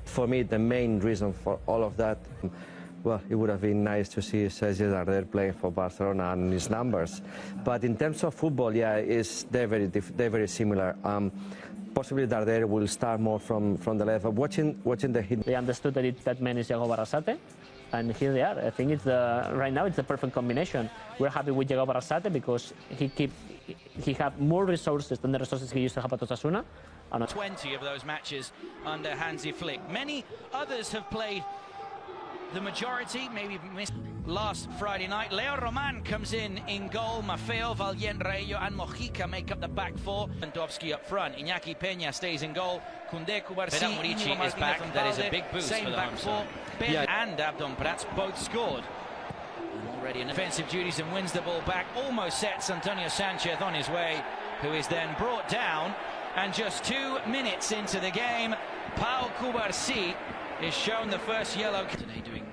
For me, the main reason for all of that, well, it would have been nice to see Sergi Darder playing for Barcelona and his numbers. But in terms of football, yeah, they're very similar. Possibly Darder will start more from the left. But watching the hit. They understood that man is Yago Barrasate, and here they are. I think it's right now it's the perfect combination. We're happy with Yago Barrasate because he had more resources than the resources he used to have at Osasuna. 20 of those matches under Hansi Flick. Many others have played the majority, maybe missed last Friday night. Leo Roman comes in goal. Maffeo, Vallienreillo and Mojica make up the back four. Lewandowski up front. Iñaki Peña stays in goal. Koundé, Cubarsí, Murici is back. That is a big boost same for the back home four. side. Yeah. And Abdon Prats both scored. And already in offensive duties and wins the ball back. Almost sets Antonio Sanchez on his way, who is then brought down. And just 2 minutes into the game, Pau Cubarsí is shown the first yellow. Today doing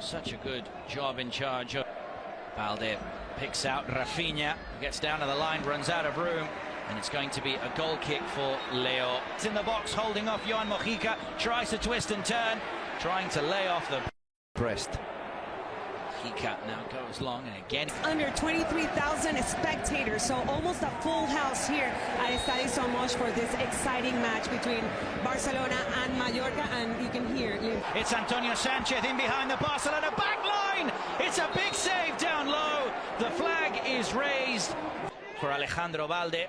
such a good job in charge. Balde picks out Rafinha, gets down to the line, runs out of room, and it's going to be a goal kick for Leo. It's in the box, holding off Joan Mojica, tries to twist and turn, trying to lay off the breast. Mojica now goes long and again. Under 23,000 spectators, so almost a full house here at Estadio Somos for this exciting match between Barcelona and Mallorca, and you can hear it. It's Antonio Sanchez in behind the Barcelona back line. It's a big save down low. The flag is raised for Alejandro Balde.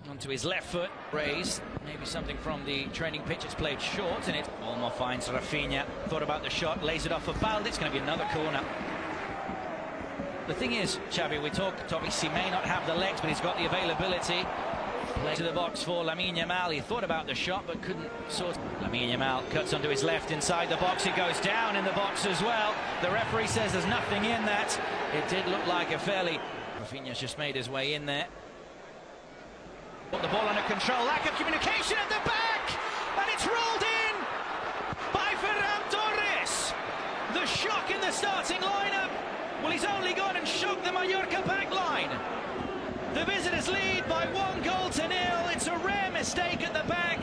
Onto his left foot, raised. Maybe something from the training pitch. It's played short, and it almost finds Rafinha. Thought about the shot, lays it off for Balde. It's going to be another corner. The thing is, Xavi, we talked, obviously may not have the legs, but he's got the availability. Play to the box for Lamine Yamal. He thought about the shot, but couldn't sort. Lamine Yamal cuts onto his left inside the box. It goes down in the box as well. The referee says there's nothing in that. It did look like a fairly. Rafinha's just made his way in there. Put the ball under control, lack of communication at the back, and it's rolled in by Ferran Torres. The shock in the starting lineup. Well, he's only gone and shocked the Mallorca back line. The visitors lead by 1-0. It's a rare mistake at the back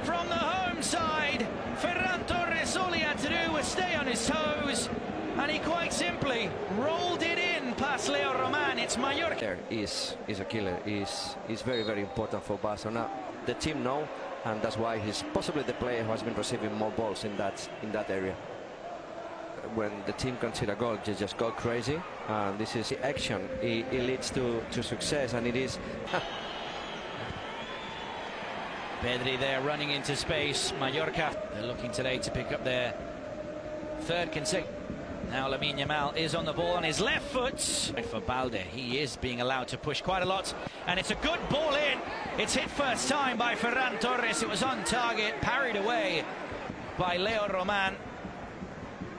from the home side. Ferran Torres, all he had to do was stay on his toes, and he quite simply rolled it in past Leo Roman. It's Mallorca. There is a killer. Is very important for Barcelona. The team know, and that's why he's possibly the player who has been receiving more balls in that area. When the team concede a goal, they just go crazy. And this is action. It leads to success, and it is. Pedri there running into space. Mallorca, they're looking today to pick up their third consecutive. Now Lamine Yamal is on the ball on his left foot. For Balde, he is being allowed to push quite a lot, and it's a good ball in. It's hit first time by Ferran Torres. It was on target, parried away by Leo Roman.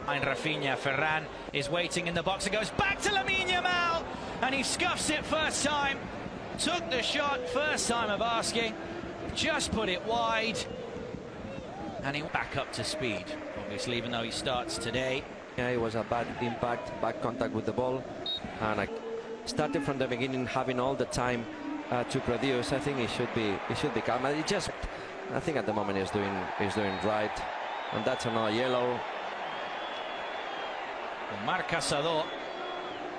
And Rafinha, Ferran is waiting in the box. It goes back to Lamine Yamal, and he scuffs it first time. Took the shot first time of asking, just put it wide, and he back up to speed. Obviously, even though he starts today. Yeah, it was a bad impact, bad contact with the ball, and starting from the beginning, having all the time to produce. I think he should be calm. And I think at the moment he's doing right, and that's another yellow. Marc Casado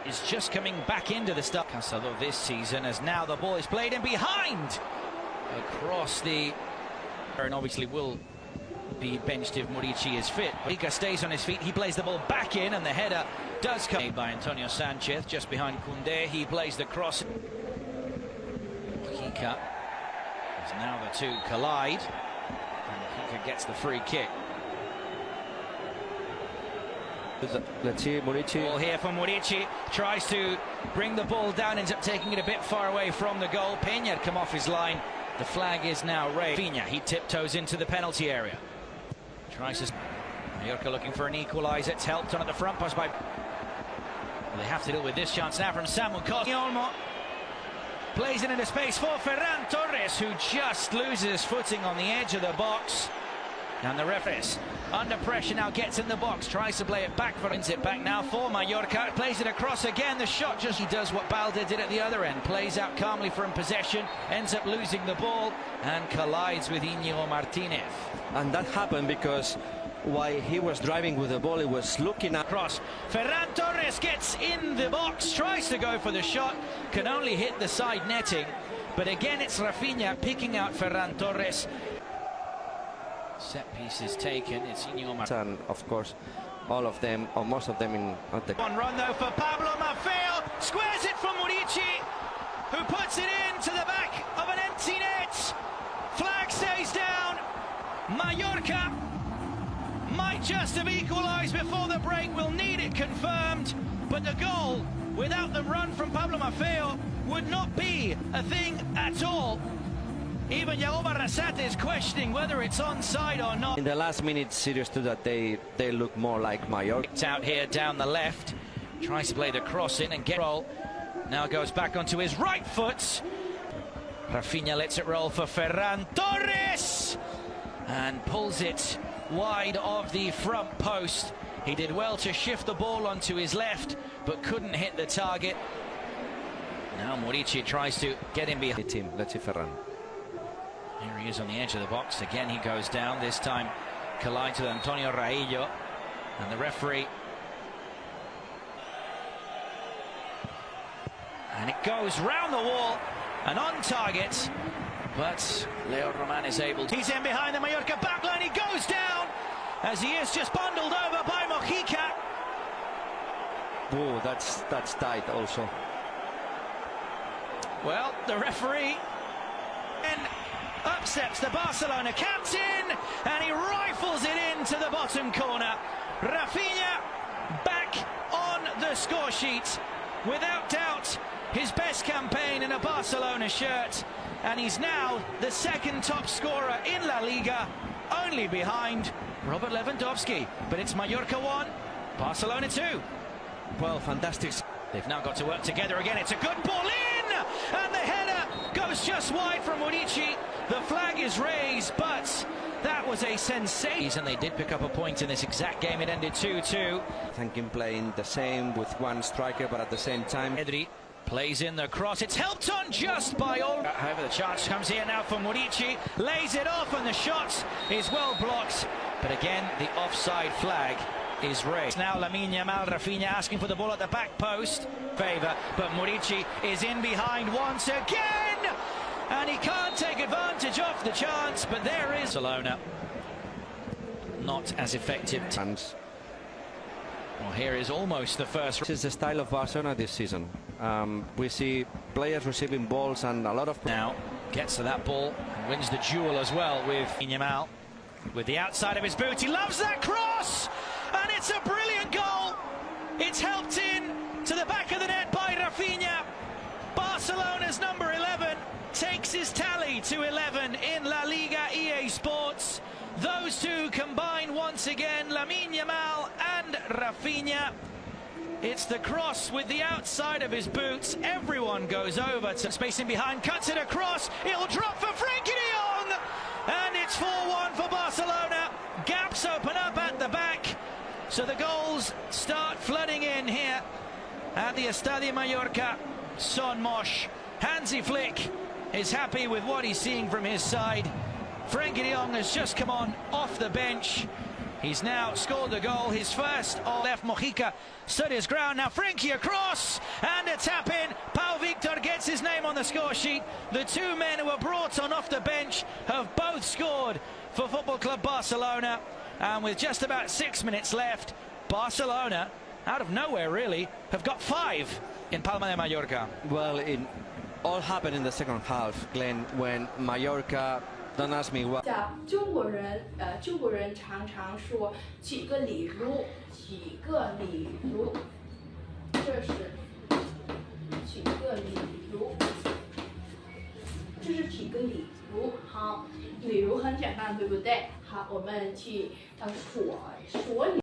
is just coming back into the start. Casado this season, as now the ball is played in behind across the, and obviously will be benched if Murici is fit. Liga stays on his feet. He plays the ball back in, and the header does come by Antonio Sanchez just behind Koundé. He plays the cross. Mojica, as now the two collide, and Mojica gets the free kick. Let's see Murici. Ball here for Murici, tries to bring the ball down, ends up taking it a bit far away from the goal. Peña had come off his line. The flag is now raised. Rafinha, he tiptoes into the penalty area. Tries to. Mallorca looking for an equaliser. It's helped on at the front post by. Well, they have to deal with this chance now from Samuel Costa. Olmo plays it into space for Ferran Torres, who just loses footing on the edge of the box. And the referees under pressure now, gets in the box, tries to play it back, wins it back now for Mallorca, plays it across again, the shot just, he does what Balde did at the other end, plays out calmly from possession, ends up losing the ball and collides with Íñigo Martínez. And that happened because while he was driving with the ball, he was looking at cross. Ferran Torres gets in the box, tries to go for the shot, can only hit the side netting, but again it's Rafinha picking out Ferran Torres. Set pieces taken, it's Íñigo Martínez. And of course, all of them, or most of them, in at the One run though for Pablo Maffeo, squares it from Murici, who puts it into the back of an empty net. Flag stays down. Mallorca might just have equalised before the break, will need it confirmed, but the goal, without the run from Pablo Maffeo, would not be a thing at all. Even Yago Barrasate is questioning whether it's onside or not. In the last minute, serious to that, they look more like Mallorca. It's out here down the left, tries to play the cross in and get roll. Now goes back onto his right foot. Rafinha lets it roll for Ferran Torres and pulls it wide of the front post. He did well to shift the ball onto his left, but couldn't hit the target. Now Murici tries to get him behind. Team, let's see Ferran. Here he is on the edge of the box. Again, he goes down. This time collides with Antonio Raillo. And the referee. And it goes round the wall and on target. But Leo Roman is able to. He's in behind the Mallorca backline. He goes down as he is just bundled over by Mojica. Oh, that's tight also. Well, the referee and upsets the Barcelona captain, and he rifles it into the bottom corner. Rafinha back on the score sheet, without doubt his best campaign in a Barcelona shirt, and he's now the second top scorer in La Liga, only behind Robert Lewandowski. But it's Mallorca 1, Barcelona 2. Well, fantastic. They've now got to work together again. It's a good ball in, and the header goes just wide from Murici. The flag is raised, but that was a sensation. And they did pick up a point in this exact game. It ended 2-2. I think him playing the same with one striker, but at the same time. Pedri plays in the cross. It's helped on just by all. However, the charge comes here now for Murici. Lays it off, and the shot is well blocked. But again, the offside flag is raised. Now Lamine Yamal, Rafinha asking for the ball at the back post. Favour, but Murici is in behind once again, and he can't take advantage of the chance, but there is Barcelona. Not as effective. Well, here is almost the first. This is the style of Barcelona this season. We see players receiving balls and a lot of. Now gets to that ball and wins the duel as well with Yamal. With the outside of his boot, he loves that cross, and it's a brilliant goal. It's helped in to the back of the net by Rafinha. Barcelona's number 11 takes his tally to 11 in La Liga EA Sports. Those two combine once again, Lamine Yamal and Rafinha. It's the cross with the outside of his boots. Everyone goes over to space in behind, cuts it across. It'll drop for Frenkie de Jong, and it's 4-1 for Barcelona. Gaps open up at the back, so the goals start flooding in here at the Estadio Mallorca. Son Mosh, Hansi Flick is happy with what he's seeing from his side. Frenkie de Jong has just come on off the bench. He's now scored the goal, his first. Left Mojica stood his ground. Now Frenkie across, and a tap in. Pau Victor gets his name on the score sheet. The two men who were brought on off the bench have both scored for Football Club Barcelona. And with just about 6 minutes left, Barcelona, out of nowhere really, have got 5 in Palma de Mallorca. Well, it all happened in the second half, Glenn, when Mallorca. Don't ask me what. 中国人常常说几个礼物，几个礼物，这是几个礼物，这是几个礼物。好，礼物很简单，对不对？好，我们去说。